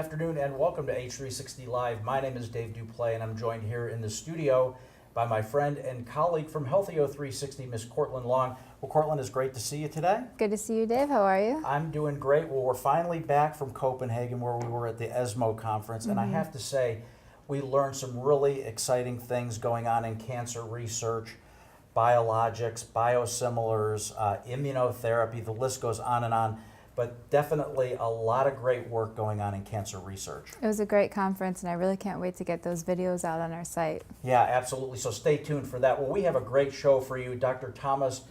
afternoon and welcome to H360 Live. My name is Dave Duplay and I'm joined here in the studio by my friend and colleague from Healthio360, Miss Courtland Long. Well, Courtland, it's great to see you today. Good to see you, Dave. How are you? I'm doing great. Well, we're finally back from Copenhagen where we were at the ESMO conference, and I have to say, we learned some really exciting things going on in cancer research, biologics, biosimilars, immunotherapy, the list goes on and on. But definitely a lot of great work going on in cancer research. It was a great conference, and I really can't wait to get those videos out on our site. Yeah, absolutely. So stay tuned for that. Well, we have a great show for you. Dr. Thomas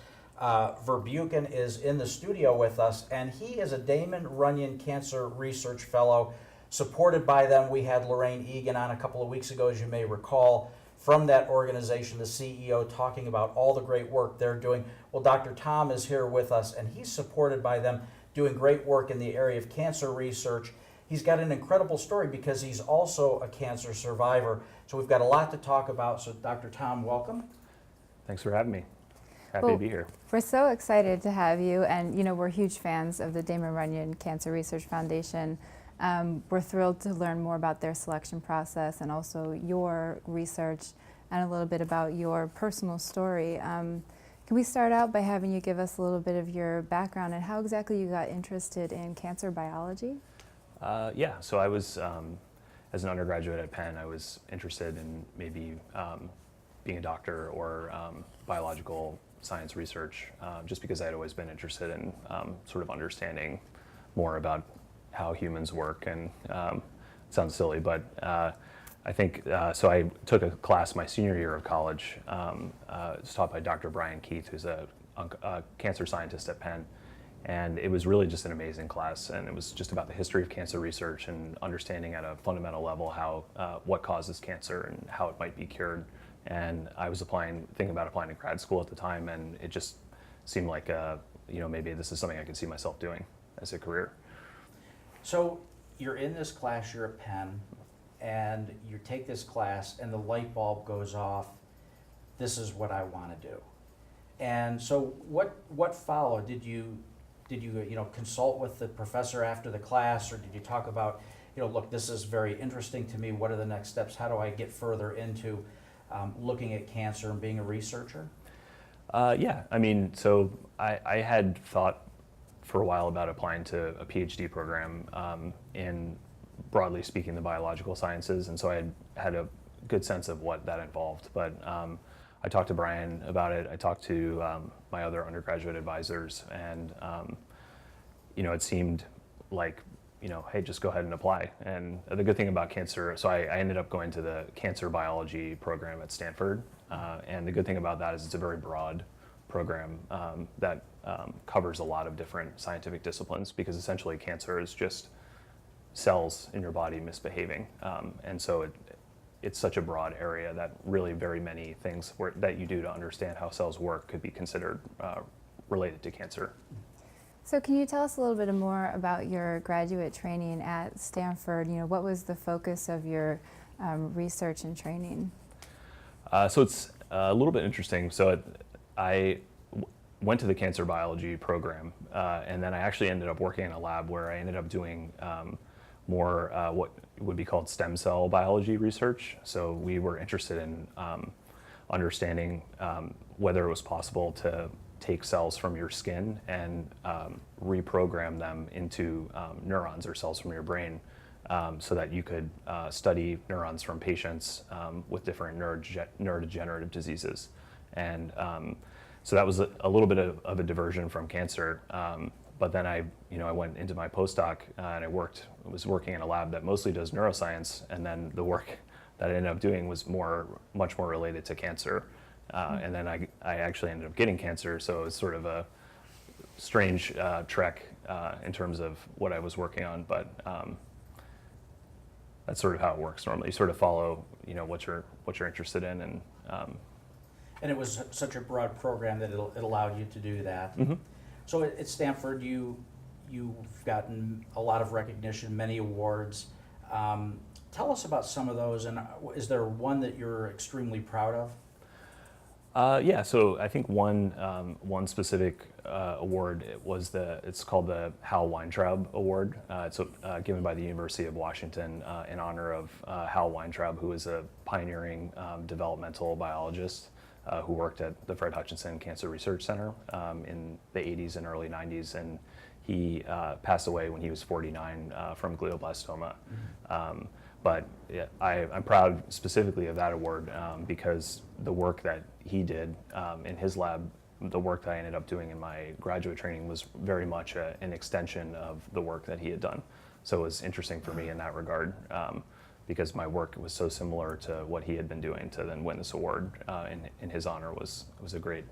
Vierbuchen is in the studio with us, and he is a Damon Runyon Cancer Research Fellow. Supported by them, we had Lorraine Egan on a couple of weeks ago, as you may recall, from that organization, the CEO, talking about all the great work they're doing. Well, Dr. Tom is here with us, and he's supported by them, doing great work in the area of cancer research. He's got an incredible story because he's also a cancer survivor. So we've got a lot to talk about. So Dr. Tom, welcome. Thanks for having me. Happy to be here. We're so excited to have you, and we're huge fans of the Damon Runyon Cancer Research Foundation. We're thrilled to learn more about their selection process and also your research and a little bit about your personal story. Can we start out by having you give us a little bit of your background and how exactly you got interested in cancer biology? Yeah, so I was, as an undergraduate at Penn, I was interested in maybe being a doctor or biological science research, just because I had always been interested in sort of understanding more about how humans work. And it sounds silly, but I think, so I took a class my senior year of college. It was taught by Dr. Brian Keith, who's a cancer scientist at Penn. And it was really just an amazing class. And it was just about the history of cancer research and understanding at a fundamental level how, what causes cancer and how it might be cured. And I was thinking about applying to grad school at the time, and it just seemed like, maybe this is something I could see myself doing as a career. So you're in this class, you're at Penn, and you take this class and the light bulb goes off, this is what I want to do. And so what followed? Did you consult with the professor after the class, or did you talk about, look, this is very interesting to me, what are the next steps, how do I get further into looking at cancer and being a researcher? Yeah, I mean, so I had thought for a while about applying to a PhD program in, broadly speaking, the biological sciences, and so I had a good sense of what that involved. But I talked to Brian about it. I talked to my other undergraduate advisors, and it seemed like, hey, just go ahead and apply. And the good thing about cancer, so I ended up going to the cancer biology program at Stanford, and the good thing about that is it's a very broad program that covers a lot of different scientific disciplines, because essentially cancer is just cells in your body misbehaving, and so it's such a broad area that really very many things that you do to understand how cells work could be considered related to cancer. So can you tell us a little bit more about your graduate training at Stanford? What was the focus of your research and training? So it's a little bit interesting. So I went to the cancer biology program, and then I actually ended up working in a lab where I ended up doing more what would be called stem cell biology research. So we were interested in understanding whether it was possible to take cells from your skin and reprogram them into neurons or cells from your brain, so that you could study neurons from patients with different neurodegenerative diseases. And so that was a little bit of a diversion from cancer. But then I went into my postdoc and I was working in a lab that mostly does neuroscience, and then the work that I ended up doing was much more related to cancer. And then I actually ended up getting cancer, so it was sort of a strange trek in terms of what I was working on, but that's sort of how it works normally. You sort of follow what you're interested in, and it was such a broad program that it allowed you to do that. Mm-hmm. So at Stanford, you've gotten a lot of recognition, many awards. Tell us about some of those, and is there one that you're extremely proud of? Yeah, so I think one specific award it's called the Hal Weintraub Award. It's given by the University of Washington in honor of Hal Weintraub, who is a pioneering developmental biologist who worked at the Fred Hutchinson Cancer Research Center in the 80s and early 90s, and he passed away when he was 49 from glioblastoma. But yeah, I'm proud specifically of that award because the work that he did in his lab, the work that I ended up doing in my graduate training was very much an extension of the work that he had done. So it was interesting for me in that regard because my work was so similar to what he had been doing to then win this award in his honor was a great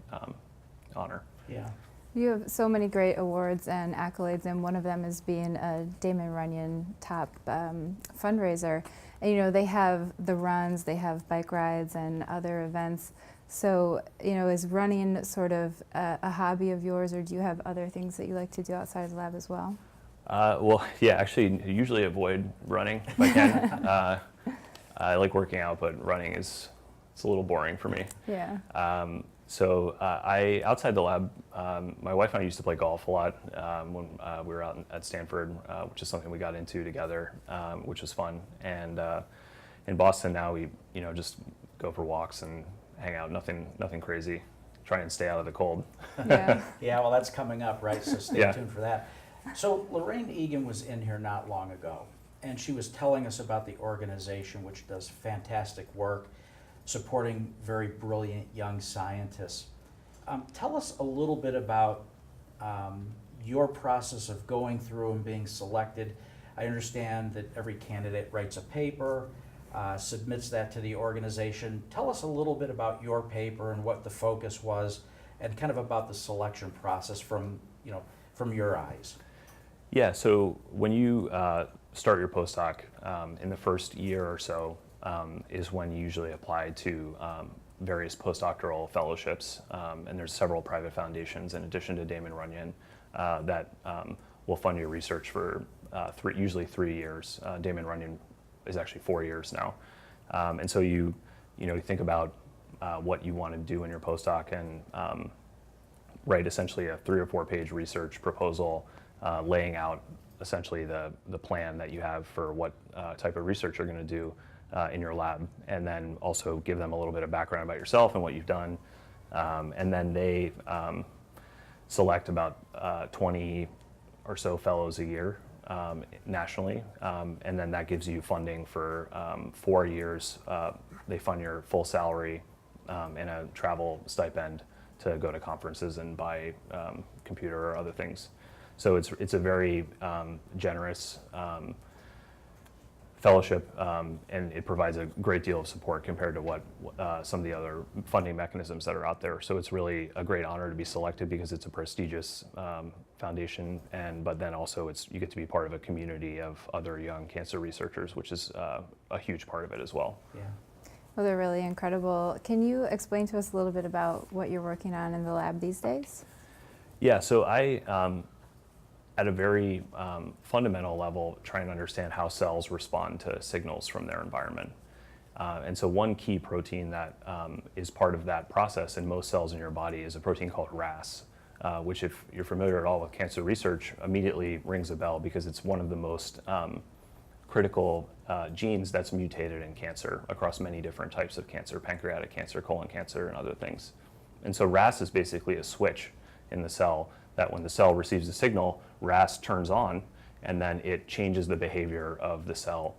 honor. Yeah. You have so many great awards and accolades, and one of them is being a Damon Runyon top fundraiser. And, you know, they have the runs, they have bike rides and other events. So, you know, is running sort of a hobby of yours, or do you have other things that you like to do outside of the lab as well? Well, yeah, actually, I usually avoid running if I can. I like working out, but running it's a little boring for me. Yeah. So outside the lab, my wife and I used to play golf a lot when we were out at Stanford, which is something we got into together, which was fun. And in Boston now, we just go for walks and hang out. Nothing crazy. Try and stay out of the cold. Yeah. Yeah, well, that's coming up, right? So stay Yeah. tuned for that. So Lorraine Egan was in here not long ago, and she was telling us about the organization, which does fantastic work supporting very brilliant young scientists. Tell us a little bit about your process of going through and being selected. I understand that every candidate writes a paper, submits that to the organization. Tell us a little bit about your paper and what the focus was, and kind of about the selection process from your eyes. Yeah, so when you start your postdoc, in the first year or so, is when you usually apply to various postdoctoral fellowships, and there's several private foundations in addition to Damon Runyon that will fund your research for usually 3 years. Damon Runyon is actually 4 years now, and so you think about what you want to do in your postdoc and write essentially a 3 or 4 page research proposal, laying out essentially the plan that you have for what type of research you're going to do in your lab, and then also give them a little bit of background about yourself and what you've done. And then they select about 20 or so fellows a year nationally, and then that gives you funding for 4 years. They fund your full salary and a travel stipend to go to conferences and buy computer or other things. So it's a very generous fellowship, and it provides a great deal of support compared to what some of the other funding mechanisms that are out there. So it's really a great honor to be selected because it's a prestigious foundation, but then also you get to be part of a community of other young cancer researchers, which is a huge part of it as well. Yeah. Well, they're really incredible. Can you explain to us a little bit about what you're working on in the lab these days? Yeah, so I at a very fundamental level, try and understand how cells respond to signals from their environment. And so one key protein that is part of that process in most cells in your body is a protein called RAS, which, if you're familiar at all with cancer research, immediately rings a bell because it's one of the most critical genes that's mutated in cancer across many different types of cancer: pancreatic cancer, colon cancer, and other things. And so RAS is basically a switch in the cell that when the cell receives a signal, RAS turns on, and then it changes the behavior of the cell,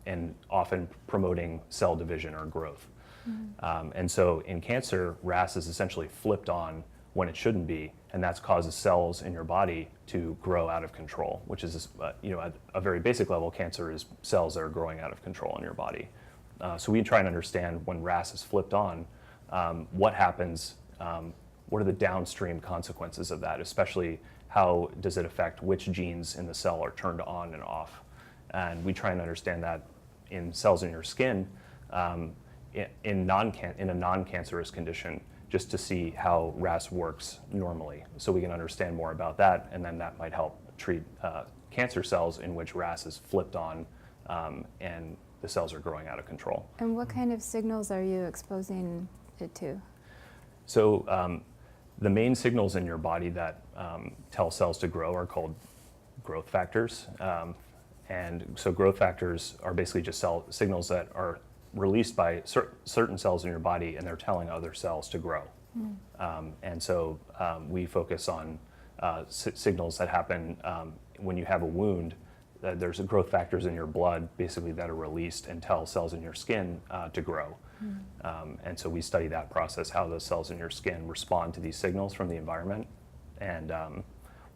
and often promoting cell division or growth. Mm-hmm. And so in cancer, RAS is essentially flipped on when it shouldn't be, and that causes cells in your body to grow out of control, which is, at a very basic level, cancer is cells that are growing out of control in your body. So we try and understand when RAS is flipped on, what happens, what are the downstream consequences of that, especially how does it affect which genes in the cell are turned on and off. And we try and understand that in cells in your skin, in a non-cancerous condition, just to see how RAS works normally. So we can understand more about that, and then that might help treat cancer cells in which RAS is flipped on and the cells are growing out of control. And what kind of signals are you exposing it to? So the main signals in your body that tell cells to grow are called growth factors. And so growth factors are basically just signals that are released by certain cells in your body, and they're telling other cells to grow. And so we focus on signals that happen when you have a wound. There's growth factors in your blood basically that are released and tell cells in your skin to grow. And so we study that process, how those cells in your skin respond to these signals from the environment, and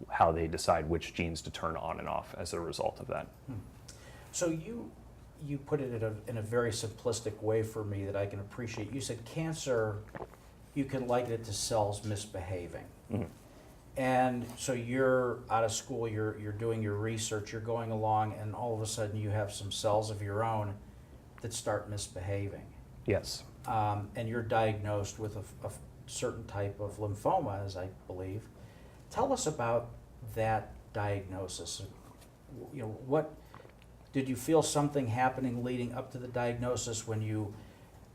how they decide which genes to turn on and off as a result of that. So you put it in a very simplistic way for me that I can appreciate. You said cancer, you can liken it to cells misbehaving. And so you're out of school, you're doing your research, you're going along, and all of a sudden you have some cells of your own that start misbehaving. Yes. And you're diagnosed with a certain type of lymphoma, as I believe. Tell us about that diagnosis. You know, what did you feel something happening leading up to the diagnosis when you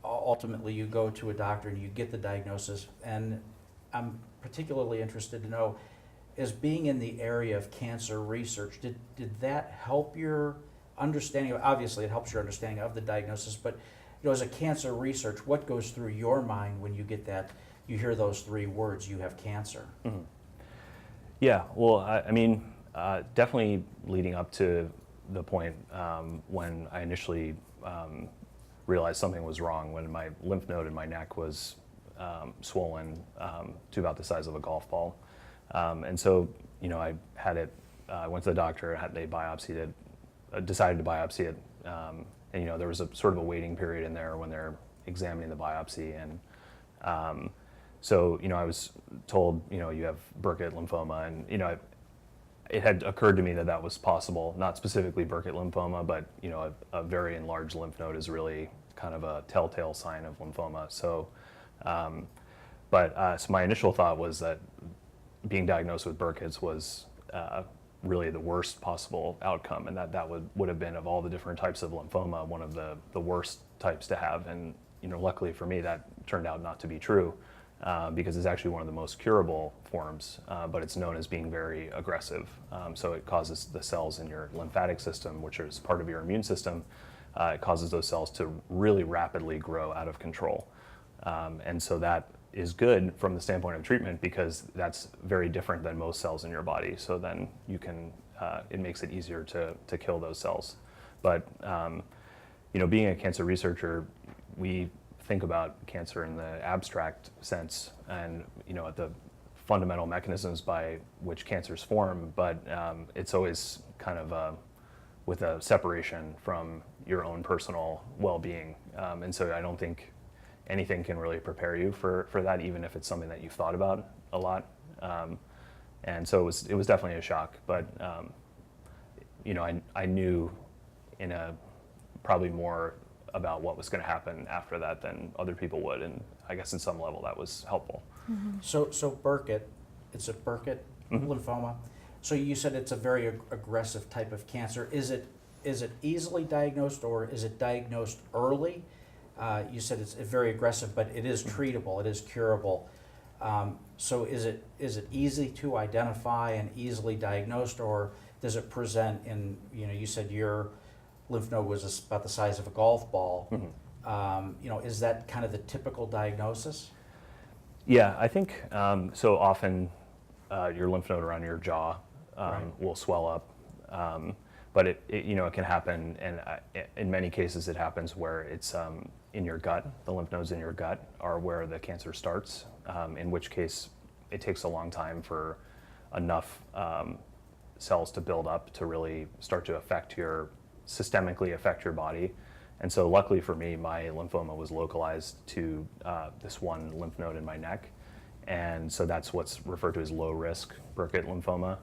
ultimately you go to a doctor and you get the diagnosis? And I'm particularly interested to know, as being in the area of cancer research, did that help your understanding of, obviously it helps your understanding of the diagnosis, but you know, as a cancer research, what goes through your mind when you get that, you hear those three words, you have cancer? Yeah, well, I mean, definitely leading up to the point when I initially realized something was wrong, when my lymph node in my neck was swollen to about the size of a golf ball. And so, you know, I had it, I went to the doctor, they biopsied it, decided to biopsy it. And, you know, there was a sort of a waiting period in there when they're examining the biopsy. And so, you know, I was told, you know, you have Burkitt lymphoma. And, you know, it had occurred to me that that was possible, not specifically Burkitt lymphoma, but, you know, a very enlarged lymph node is really kind of a telltale sign of lymphoma. So, so my initial thought was that being diagnosed with Burkitt's was really the worst possible outcome, and that would have been, of all the different types of lymphoma, one of the worst types to have. And, you know, luckily for me, that turned out not to be true, because it's actually one of the most curable forms, but it's known as being very aggressive. So it causes the cells in your lymphatic system, which is part of your immune system, it causes those cells to really rapidly grow out of control. And so that is good from the standpoint of treatment, because that's very different than most cells in your body. So then you can, it makes it easier to kill those cells. But, you know, being a cancer researcher, we think about cancer in the abstract sense and, you know, at the fundamental mechanisms by which cancers form, but it's always kind of with a separation from your own personal well-being. And so I don't think anything can really prepare you for that, even if it's something that you've thought about a lot. And so it was definitely a shock, but you know, I knew probably more about what was going to happen after that than other people would, and I guess in some level that was helpful. So Burkitt, it's a Burkitt lymphoma. So you said it's a very aggressive type of cancer. Is it easily diagnosed, or is it diagnosed early? You said it's very aggressive, but it is treatable, it is curable. So is it easy to identify and easily diagnosed, or does it present in, you know, you said your lymph node was about the size of a golf ball. You know, is that kind of the typical diagnosis? Yeah, I think so. Often your lymph node around your jaw will swell up, but it you know, it can happen, and in many cases it happens where it's in your gut. The lymph nodes in your gut are where the cancer starts, in which case it takes a long time for enough cells to build up to really start to systemically affect your body. And so luckily for me, my lymphoma was localized to this one lymph node in my neck. And so that's what's referred to as low risk Burkitt lymphoma,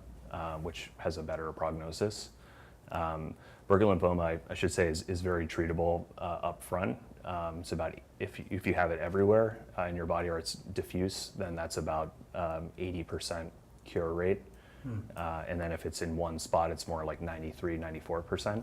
which has a better prognosis. Burkitt lymphoma, I should say, is very treatable up front. It's about, if you have it everywhere in your body or it's diffuse, then that's about 80% cure rate. And then if it's in one spot, it's more like 93, 94%.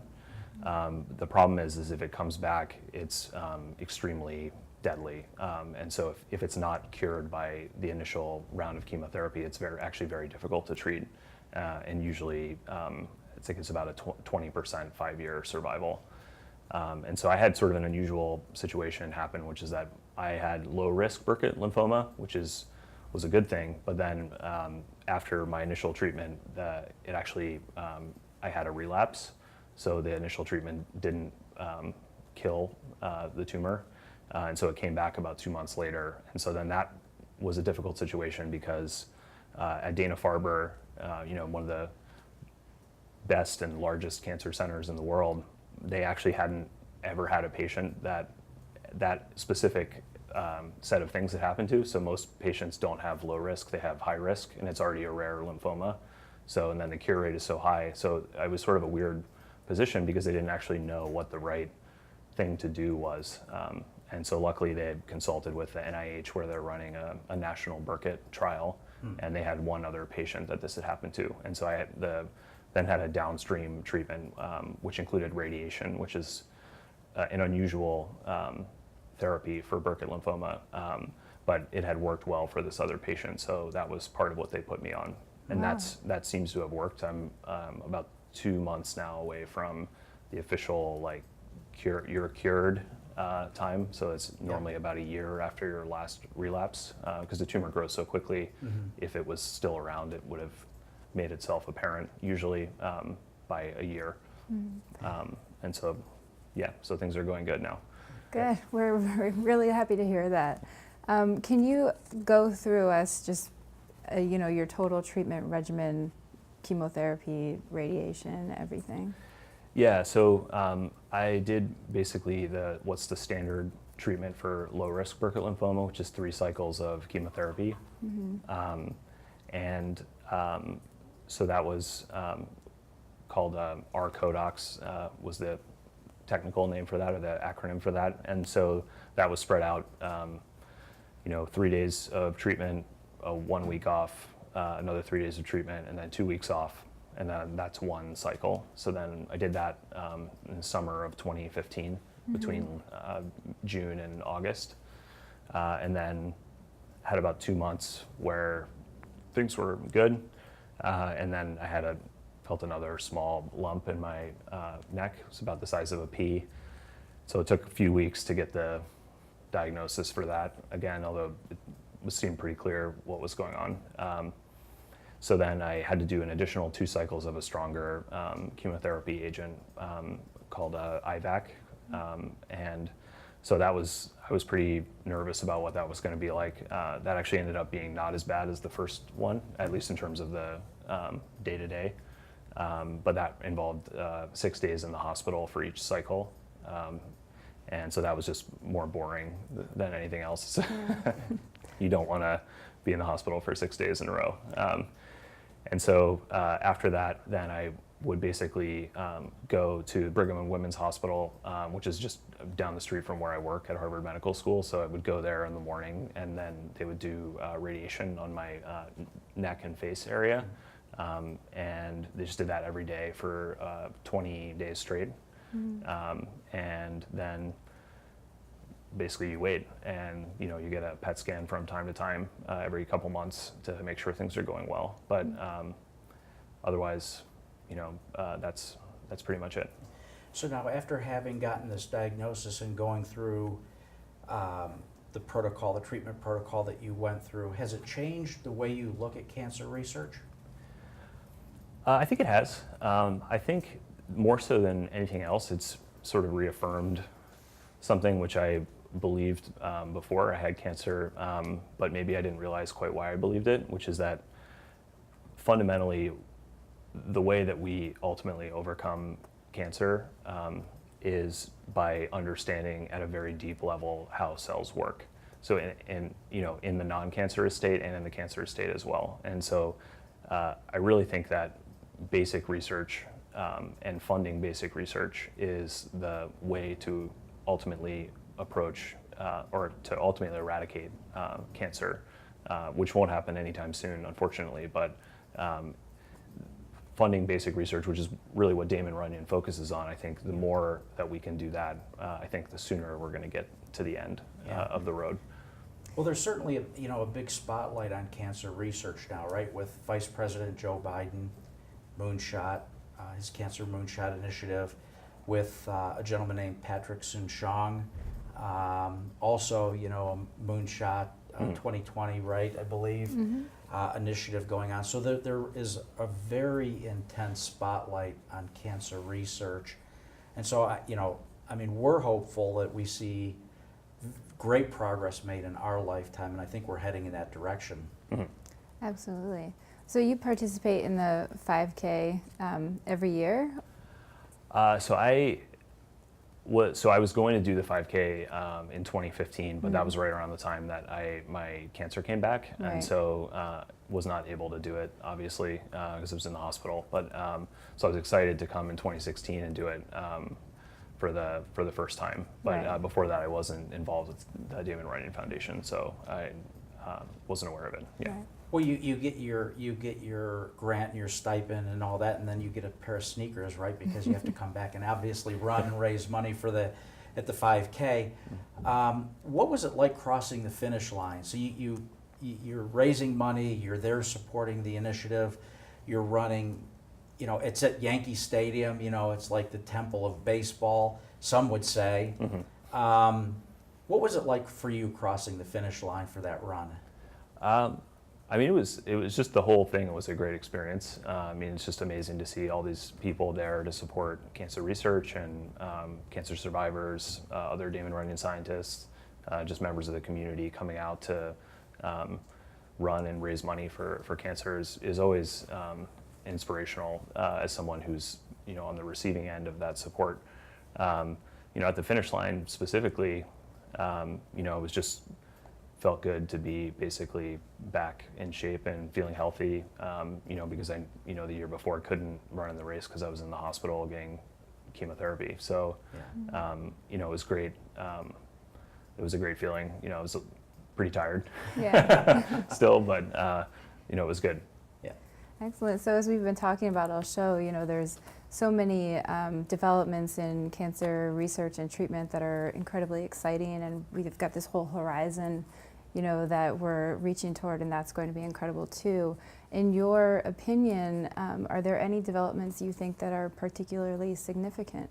The problem is if it comes back, it's extremely deadly. And so if it's not cured by the initial round of chemotherapy, it's actually very difficult to treat. And usually, I think it's about a 20% 5-year survival. And so I had sort of an unusual situation happen, which is that I had low risk Burkitt lymphoma, which was a good thing. But then after my initial treatment, it actually, I had a relapse. So the initial treatment didn't kill the tumor. And so it came back about 2 months later. And so then that was a difficult situation because at Dana-Farber, one of the best and largest cancer centers in the world, they actually hadn't ever had a patient that specific set of things that happened to. So most patients don't have low risk, they have high risk, and it's already a rare lymphoma. So, and then the cure rate is so high. So I was sort of a weird position because they didn't actually know what the right thing to do was. And so luckily they had consulted with the NIH where they're running a national Burkitt trial, and they had one other patient that this had happened to. And so I then had a downstream treatment, which included radiation, which is an unusual therapy for Burkitt lymphoma, but it had worked well for this other patient, so that was part of what they put me on. And Wow. that seems to have worked. I'm about 2 months now away from the official you're cured time, so it's normally about a year after your last relapse, because the tumor grows so quickly. If it was still around, it would have made itself apparent, usually by a year. And so, so things are going good now. Good. We're really happy to hear that. Can you go through us just, your total treatment regimen, chemotherapy, radiation, everything? Yeah, so I did basically what's the standard treatment for low risk Burkitt lymphoma, which is 3 cycles of chemotherapy. So that was called R-CODOX, was the technical name for that, or the acronym for that. And so that was spread out, 3 days of treatment, 1 week off, another 3 days of treatment, and then 2 weeks off. And then that's 1 cycle. So then I did that in the summer of 2015, between June and August. And then had about 2 months where things were good. And then I felt another small lump in my neck. It was about the size of a pea. So it took a few weeks to get the diagnosis for that again, although it seemed pretty clear what was going on. So then I had to do an additional 2 cycles of a stronger chemotherapy agent called IVAC. And so I was pretty nervous about what that was going to be like. That actually ended up being not as bad as the first one, at least in terms of the day-to-day. But that involved 6 days in the hospital for each cycle. And so that was just more boring than anything else. You don't want to be in the hospital for 6 days in a row. And so after that, then I would basically go to Brigham and Women's Hospital, which is just down the street from where I work at Harvard Medical School. So I would go there in the morning, and then they would do radiation on my neck and face area. And they just did that every day for 20 days straight. And then basically you wait, and you get a PET scan from time to time, every couple months, to make sure things are going well. But otherwise, that's pretty much it. So now, after having gotten this diagnosis and going through the protocol, the treatment protocol that you went through, has it changed the way you look at cancer research? I think it has. I think more so than anything else, it's sort of reaffirmed something which I believed before I had cancer, but maybe I didn't realize quite why I believed it, which is that fundamentally the way that we ultimately overcome cancer is by understanding at a very deep level how cells work. So in the non-cancerous state and in the cancerous state as well. And so I really think that basic research and funding basic research is the way to ultimately approach or to ultimately eradicate cancer, which won't happen anytime soon, unfortunately. But funding basic research, which is really what Damon Runyon focuses on. I think the more that we can do that, I think the sooner we're going to get to the end of the road. Well, there's certainly a big spotlight on cancer research now, right? With Vice President Joe Biden, Moonshot, his Cancer Moonshot Initiative, with a gentleman named Patrick Soon-Shiong, also, a Moonshot 2020, right, I believe, initiative going on. So there is a very intense spotlight on cancer research. And so, we're hopeful that we see great progress made in our lifetime, and I think we're heading in that direction. Absolutely. So you participate in the 5K every year? So I was going to do the 5K in 2015, but that was right around the time that my cancer came back, and so was not able to do it, obviously, because I was in the hospital. But so I was excited to come in 2016 and do it for the first time. But before that, I wasn't involved with the Damon Runyon Foundation, so I wasn't aware of it. Yeah. Right. Well, you get your grant and your stipend and all that, and then you get a pair of sneakers, right? Because you have to come back and obviously run and raise money at the 5K. What was it like crossing the finish line? So you're raising money, you're there supporting the initiative, you're running. It's at Yankee Stadium. It's like the temple of baseball, some would say. What was it like for you crossing the finish line for that run? It was just the whole thing. It was a great experience. It's just amazing to see all these people there to support cancer research and cancer survivors, other Damon Runyon scientists, just members of the community coming out to run and raise money for cancer is always inspirational as someone who's on the receiving end of that support. At the finish line specifically, it was just felt good to be basically back in shape and feeling healthy, because I, the year before couldn't run in the race because I was in the hospital getting chemotherapy. So, it was great. It was a great feeling. I was pretty tired still, but, it was good. Yeah. Excellent. So as we've been talking about all show, there's so many developments in cancer research and treatment that are incredibly exciting, and we've got this whole horizon that we're reaching toward, and that's going to be incredible too. In your opinion, are there any developments you think that are particularly significant?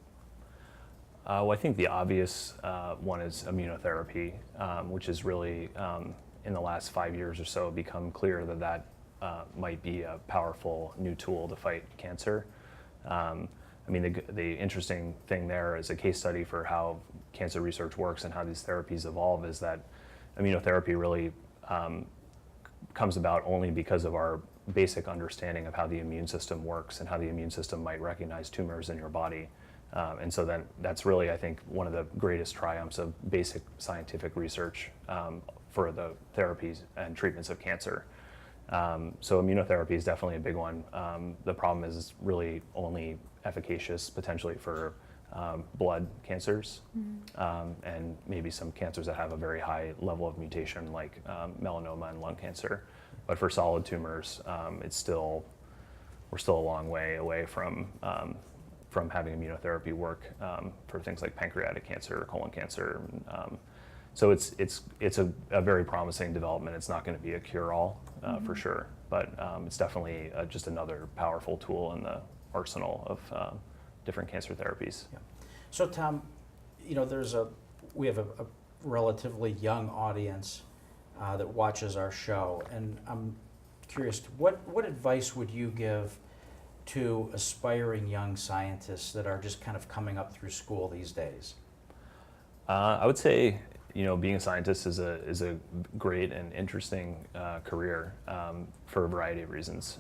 Well, I think the obvious one is immunotherapy, which has really, in the last 5 years or so, become clear that might be a powerful new tool to fight cancer. The interesting thing there is a case study for how cancer research works and how these therapies evolve is that immunotherapy really comes about only because of our basic understanding of how the immune system works and how the immune system might recognize tumors in your body. And so that's really, I think, one of the greatest triumphs of basic scientific research for the therapies and treatments of cancer. So immunotherapy is definitely a big one. The problem is it's really only efficacious potentially for blood cancers, and maybe some cancers that have a very high level of mutation like melanoma and lung cancer. But for solid tumors, we're still a long way away from having immunotherapy work for things like pancreatic cancer or colon cancer. So it's a very promising development. It's not going to be a cure-all for sure, but it's definitely just another powerful tool in the arsenal of different cancer therapies. Yeah. So Tom, we have a relatively young audience that watches our show, and I'm curious, what advice would you give to aspiring young scientists that are just kind of coming up through school these days? I would say, being a scientist is a great and interesting career for a variety of reasons.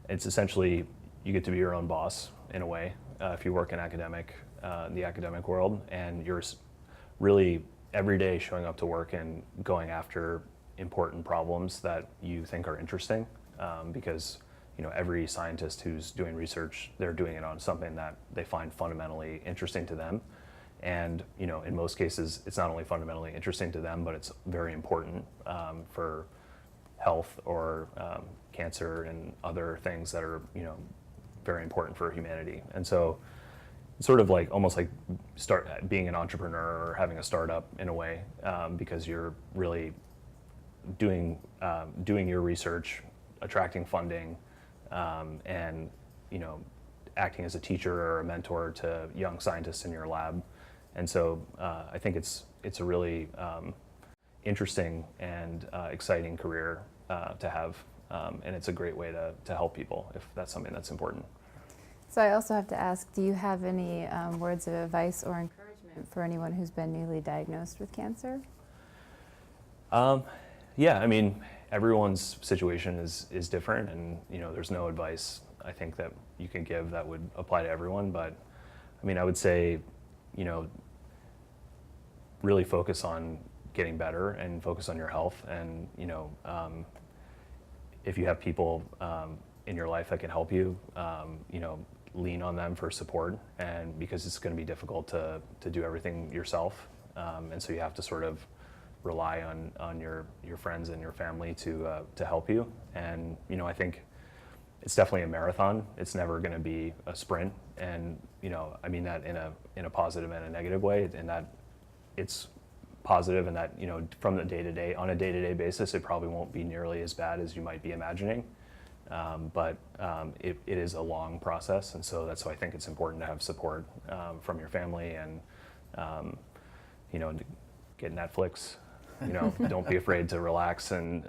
It's essentially, you get to be your own boss in a way if you work in the academic world, and you're really every day showing up to work and going after important problems that you think are interesting, because every scientist who's doing research, they're doing it on something that they find fundamentally interesting to them. And in most cases, it's not only fundamentally interesting to them, but it's very important for health or cancer and other things that are, very important for humanity. And so it's sort of like almost like start being an entrepreneur or having a startup in a way, because you're really doing your research, attracting funding, and acting as a teacher or a mentor to young scientists in your lab. And so I think it's a really interesting and exciting career to have, and it's a great way to help people if that's something that's important. So I also have to ask, do you have any words of advice or encouragement for anyone who's been newly diagnosed with cancer? Yeah, I mean, everyone's situation is different, and there's no advice I think that you can give that would apply to everyone. But I mean, I would say, really focus on getting better and focus on your health, and if you have people in your life that can help you, lean on them for support, and because it's going to be difficult to do everything yourself, and so you have to sort of rely on your friends and your family to help you. And I think it's definitely a marathon. It's never going to be a sprint, and I mean that in a positive and a negative way, and that it's positive, and that from the day-to-day, on a day-to-day basis, it probably won't be nearly as bad as you might be imagining. But it is a long process, and so that's why I think it's important to have support from your family, and get Netflix. Don't be afraid to relax, and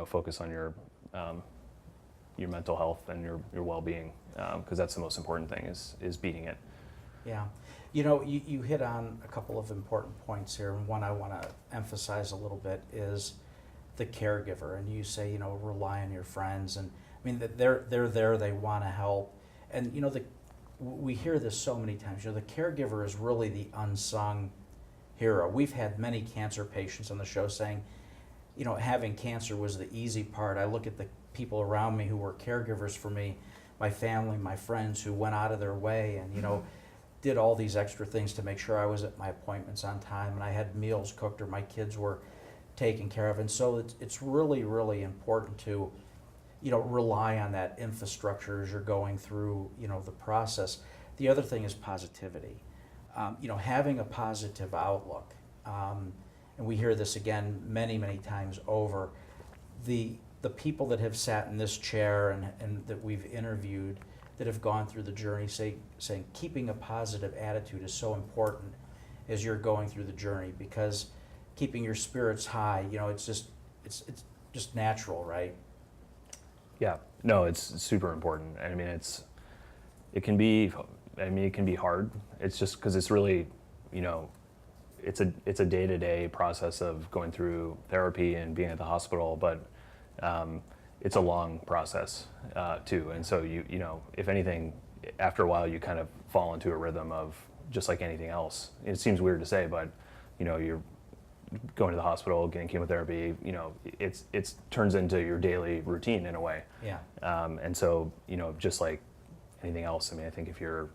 focus on your mental health and your well-being, because that's the most important thing is beating it. Yeah. You hit on a couple of important points here, and one I want to emphasize a little bit is the caregiver. And you say, rely on your friends, and I mean that they're there, they want to help, and we hear this so many times. The caregiver is really the unsung hero. We've had many cancer patients on the show saying, having cancer was the easy part. I look at the people around me who were caregivers for me, my family, my friends, who went out of their way and did all these extra things to make sure I was at my appointments on time, and I had meals cooked, or my kids were taken care of. And so it's really, really important to rely on that infrastructure as you're going through the process. The other thing is positivity. Having a positive outlook, and we hear this again many, many times over. The people that have sat in this chair and that we've interviewed that have gone through the journey saying keeping a positive attitude is so important as you're going through the journey, because keeping your spirits high, it's just natural, right? Yeah, no, it's super important. I mean, it can be hard. It's just because it's really, it's a day-to-day process of going through therapy and being at the hospital, but it's a long process too. And so if anything, after a while, you kind of fall into a rhythm of just like anything else. It seems weird to say, but you're going to the hospital, getting chemotherapy. It turns into your daily routine in a way. Yeah. And so just like anything else, I mean, I think if you're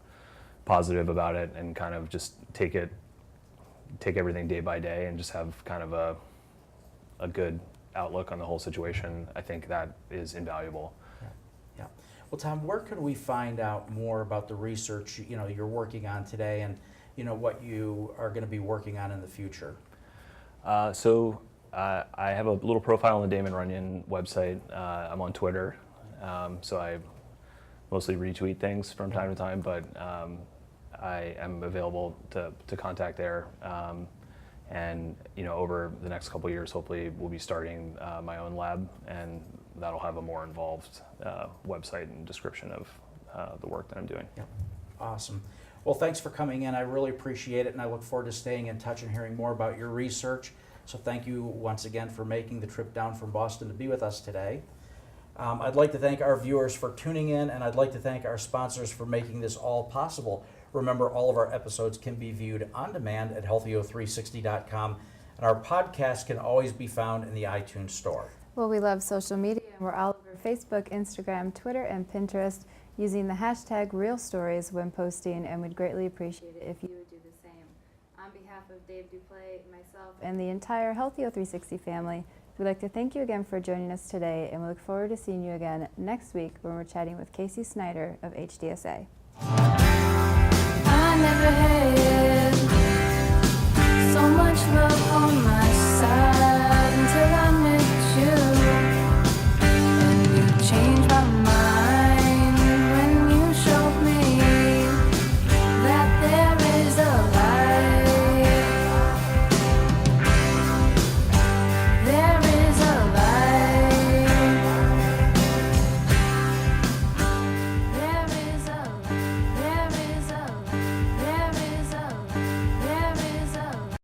positive about it and kind of just take everything day by day and just have kind of a good outlook on the whole situation, I think that is invaluable. Yeah. Well, Tom, where can we find out more about the research you're working on today, and what you are going to be working on in the future? So I have a little profile on the Damon Runyon website. I'm on Twitter, so I mostly retweet things from time to time, but I am available to contact there. And over the next couple of years, hopefully we'll be starting my own lab, and that'll have a more involved website and description of the work that I'm doing. Yeah. Awesome. Well, thanks for coming in. I really appreciate it, and I look forward to staying in touch and hearing more about your research. So thank you once again for making the trip down from Boston to be with us today. I'd like to thank our viewers for tuning in, and I'd like to thank our sponsors for making this all possible. Remember, all of our episodes can be viewed on demand at healthyo360.com, and our podcast can always be found in the iTunes Store. Well, we love social media, and we're all over Facebook, Instagram, Twitter, and Pinterest, using the hashtag #RealStories when posting, and we'd greatly appreciate it if you would do the same. On behalf of Dave Duplay, myself, and the entire Healthyo360 family, We'd like to thank you again for joining us today, and we look forward to seeing you again next week when we're chatting with Casey Snyder of HDSA. I never had so much love.